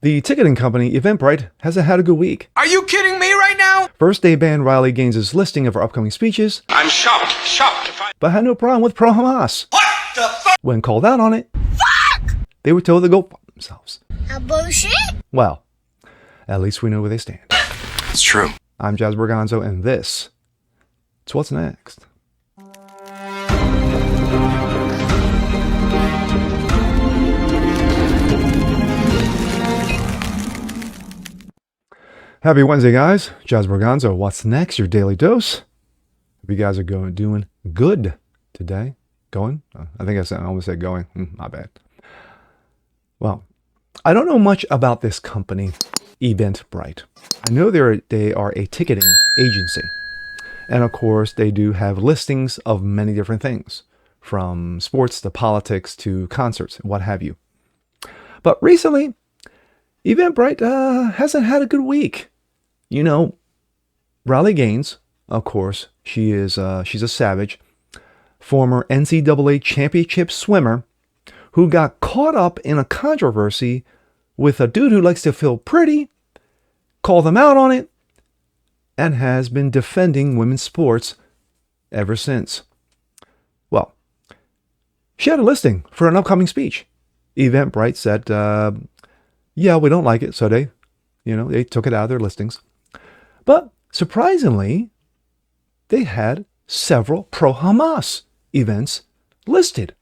The ticketing company Eventbrite hasn't had a good week. Are you kidding me right now? First, they banned Riley Gaines' listing of her upcoming speeches. I'm shocked. But had no problem with pro-Hamas. What the fuck? When called out on it, they were told to go fuck themselves. A bullshit? Well, at least we know where they stand. It's true. I'm Jazz Berganzo, and this is What's Next. Happy Wednesday, guys. Jazz Berganzo. What's next? Your daily dose. Hope you guys are doing good today. Going? I think I almost said going. My bad. Well, I don't know much about this company, Eventbrite. I know they are a ticketing agency. And of course, they do have listings of many different things, from sports to politics to concerts, what have you. But recently, Eventbrite hasn't had a good week. You know, Riley Gaines, of course, she's a savage, former NCAA championship swimmer who got caught up in a controversy with a dude who likes to feel pretty, called them out on it, and has been defending women's sports ever since. Well, she had a listing for an upcoming speech. Eventbrite said, yeah, we don't like it, so they took it out of their listings. But surprisingly, they had several pro-Hamas events listed.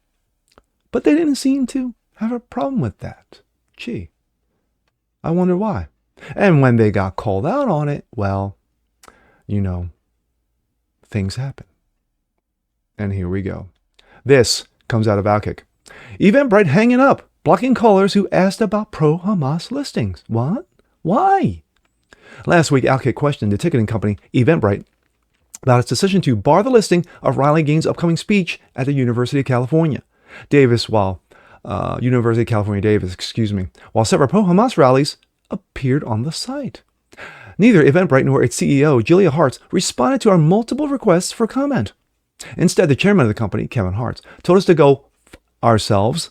But they didn't seem to have a problem with that. Gee, I wonder why. And when they got called out on it, well, things happen. And here we go. This comes out of Outkick. Eventbrite hanging up, blocking callers who asked about pro-Hamas listings. What? Why? Last week, Outkick questioned the ticketing company Eventbrite about its decision to bar the listing of Riley Gaines' upcoming speech at the University of California, Davis, while several pro-Hamas rallies appeared on the site. Neither Eventbrite nor its CEO, Julia Hartz, responded to our multiple requests for comment. Instead, the chairman of the company, Kevin Hartz, told us to go ourselves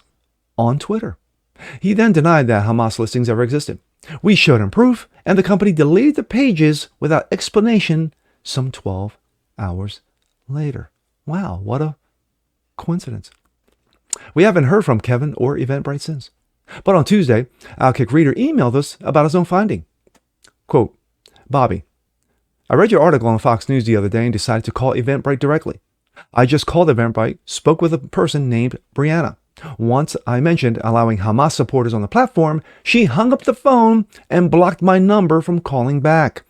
on Twitter. He then denied that Hamas listings ever existed. We showed him proof, and the company deleted the pages without explanation some 12 hours later. Wow, what a coincidence. We haven't heard from Kevin or Eventbrite since. But on Tuesday, Outkick reader emailed us about his own finding. Quote, Bobby, I read your article on Fox News the other day and decided to call Eventbrite directly. I just called Eventbrite, spoke with a person named Brianna. Once I mentioned allowing Hamas supporters on the platform, she hung up the phone and blocked my number from calling back.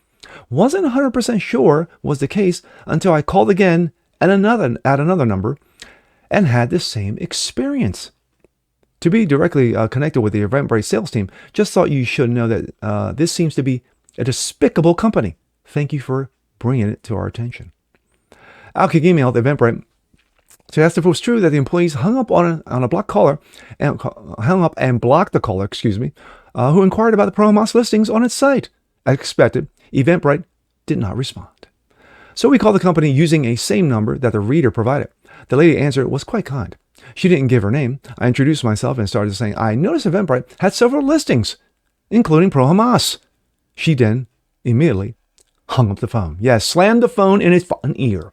Wasn't 100% sure was the case until I called again at another number and had the same experience. To be directly connected with the Eventbrite sales team, just thought you should know that this seems to be a despicable company. Thank you for bringing it to our attention. Outkick emailed Eventbrite to ask if it was true that the employees hung up on a blocked caller and blocked the caller, who inquired about the pro-Hamas listings on its site. As expected, Eventbrite did not respond. So we called the company using a same number that the reader provided. The lady answered was quite kind. She didn't give her name. I introduced myself and started saying, I noticed Eventbrite had several listings, including pro-Hamas. She then immediately hung up the phone. Yes, slammed the phone in its fucking ear.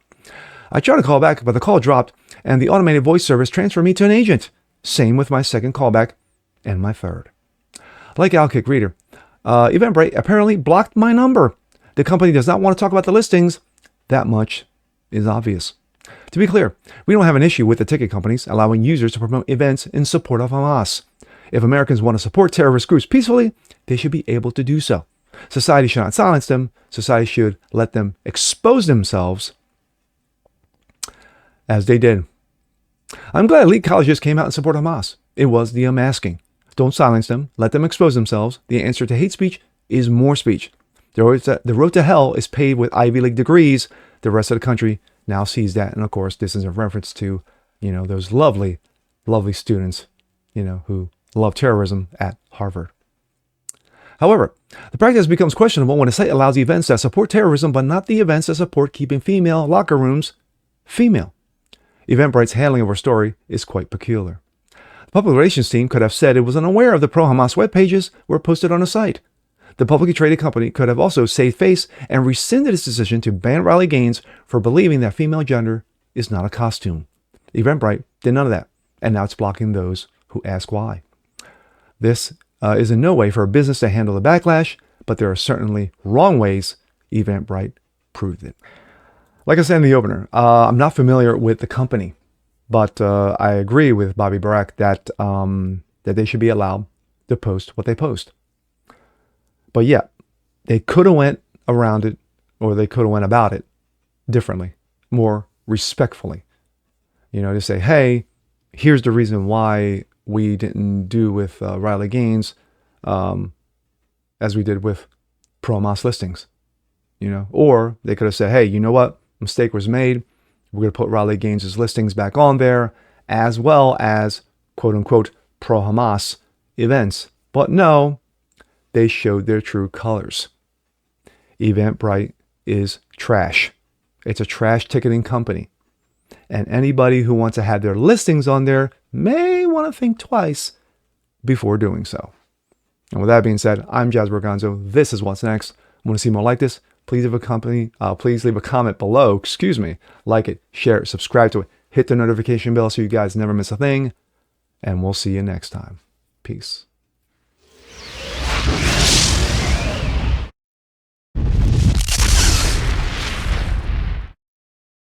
I tried to call back, but the call dropped, and the automated voice service transferred me to an agent. Same with my second callback and my third. Like Outkick reader, Eventbrite apparently blocked my number. The company does not want to talk about the listings. That much is obvious. To be clear, we don't have an issue with the ticket companies allowing users to promote events in support of Hamas. If Americans want to support terrorist groups peacefully, they should be able to do so. Society should not silence them. Society should let them expose themselves as they did. I'm glad elite colleges came out in support of Hamas. It was the unmasking. Don't silence them. Let them expose themselves. The answer to hate speech is more speech. The road to hell is paved with Ivy League degrees. The rest of the country now sees that. And of course, this is a reference to, those lovely, lovely students, who love terrorism at Harvard. However, the practice becomes questionable when a site allows events that support terrorism, but not the events that support keeping female locker rooms female. Eventbrite's handling of our story is quite peculiar. The Public relations team could have said it was unaware of the pro-Hamas web pages were posted on the site. The publicly traded company could have also saved face and rescinded its decision to ban Riley Gaines for believing that female gender is not a costume. Eventbrite did none of that, and now it's blocking those who ask why. This is in no way for a business to handle the backlash, but there are certainly wrong ways. Eventbrite proved it. Like I said in the opener, I'm not familiar with the company, but I agree with Bobby Barak that they should be allowed to post what they post. But yeah, they could have went around it, or they could have went about it differently, more respectfully. To say, hey, here's the reason why we didn't do with Riley Gaines as we did with pro-Hamas listings. Or they could have said, hey, you know what? Mistake was made. We're going to put Riley Gaines' listings back on there, as well as quote-unquote pro-Hamas events. But no, they showed their true colors. Eventbrite is trash. It's a trash ticketing company. And anybody who wants to have their listings on there may want to think twice before doing so. And with that being said, I'm Jazz Berganzo. This is What's Next. Want to see more like this? Please leave a comment below. Like it, share it, subscribe to it, hit the notification bell so you guys never miss a thing. And we'll see you next time. Peace.